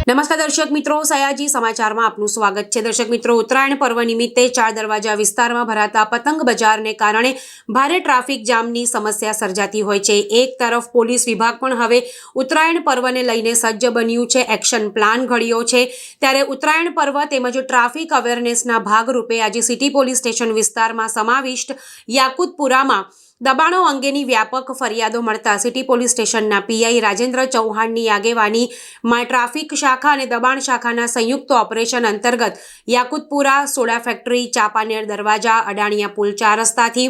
નમસ્કાર દર્શક મિત્રો, સયાજી સમાચારમાં આપનું સ્વાગત છે। દર્શક મિત્રો, ઉત્તરાયણ પર્વ નિમિત્તે ચાર દરવાજા વિસ્તારમાં ભરાતા પતંગ બજારને કારણે ભારે ટ્રાફિક જામની સમસ્યા સર્જાતી હોય છે। એક તરફ પોલીસ વિભાગ પણ હવે ઉત્તરાયણ પર્વને લઈને સજ્જ બન્યું છે, એક્શન પ્લાન ઘડ્યો છે। ત્યારે ઉત્તરાયણ પર્વ તેમજ ટ્રાફિક અવેરનેસના ભાગરૂપે આજે સિટી પોલીસ સ્ટેશન વિસ્તારમાં સમાવિષ્ટ યાકુતપુરામાં દબાણો અંગેની વ્યાપક ફરિયાદો મળતા સિટી પોલીસ સ્ટેશનના પીઆઈ રાજેન્દ્ર ચૌહાણની આગેવાનીમાં ટ્રાફિક શાખા અને દબાણ શાખાના સંયુક્ત ઓપરેશન અંતર્ગત યાકુતપુરા, સોડા ફેક્ટરી, ચાપાનેર દરવાજા, અડાણિયા પુલ 4 રસ્તાથી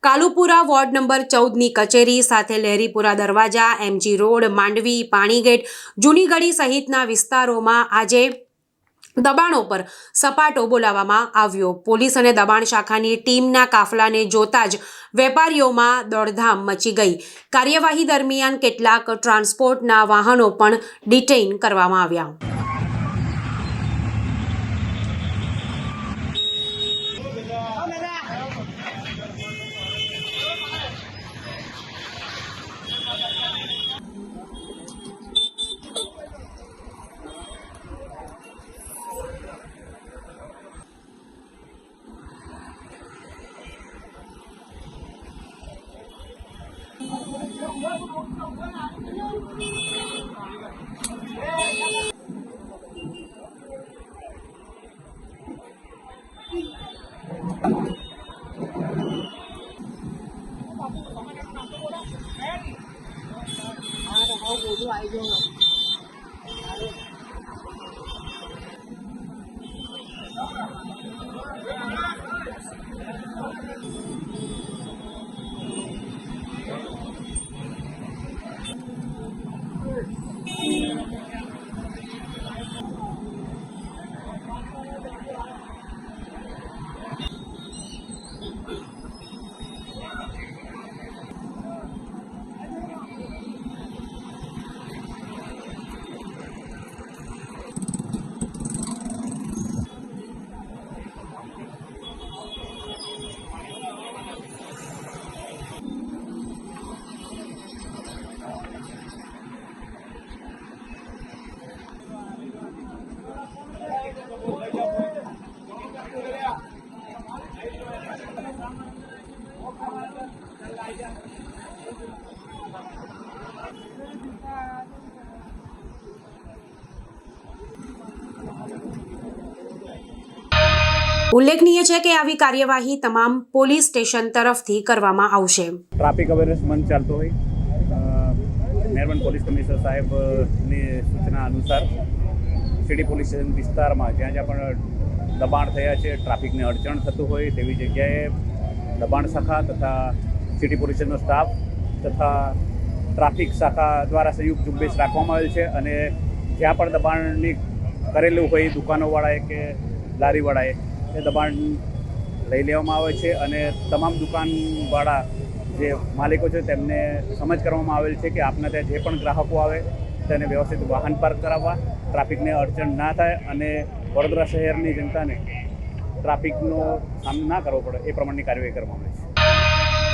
કાલુપુરા વોર્ડ નંબર 14ની કચેરી સાથે લહેરીપુરા દરવાજા, એમજી રોડ, માંડવી, પાણીગેટ, જૂનીગઢી સહિતના વિસ્તારોમાં આજે દબાણો પર સપાટો બોલાવવામાં આવ્યો। પોલીસ અને દબાણ શાખાની ટીમના કાફલાને જોતા જ વેપારીઓમાં દોડધામ મચી ગઈ। કાર્યવાહી દરમિયાન કેટલાક ટ્રાન્સપોર્ટના વાહનો પણ ડિટેઇન કરવામાં આવ્યા। ઉલ્લેખનીય છે કે આવી કાર્યવાહી તમામ પોલીસ સ્ટેશન તરફથી કરવામાં આવશે। ટ્રાફિક અવેરનેસ મંથ ચાલતો હોય મહેરબાન પોલીસ કમિશનર સાહેબની સૂચના અનુસાર સિટી પોલીસ સ્ટેશન વિસ્તારમાં જ્યાં જ્યાં પણ દબાણ થયા છે, ટ્રાફિકને અડચણ થતું હોય તેવી જગ્યાએ દબાણ શાખા તથા સિટી પોલીસ સ્ટેશનનો સ્ટાફ તથા ટ્રાફિક શાખા દ્વારા સંયુક્ત ઝુંબેશ રાખવામાં આવેલ છે અને જ્યાં પણ દબાણની કરેલું હોય દુકાનોવાળાએ કે લારીવાળાએ એ દબાણ લઈ લેવામાં આવે છે અને તમામ દુકાનવાળા જે માલિકો છે તેમને સમજ કરવામાં આવેલ છે કે આપના ત્યાં જે પણ ગ્રાહકો આવે તેને વ્યવસ્થિત વાહન પાર્ક કરાવવા, ટ્રાફિકને અડચણ ના થાય અને વડોદરા શહેરની જનતાને ટ્રાફિકનો સામનો ના કરવો પડે એ પ્રમાણની કાર્યવાહી કરવામાં આવે છે।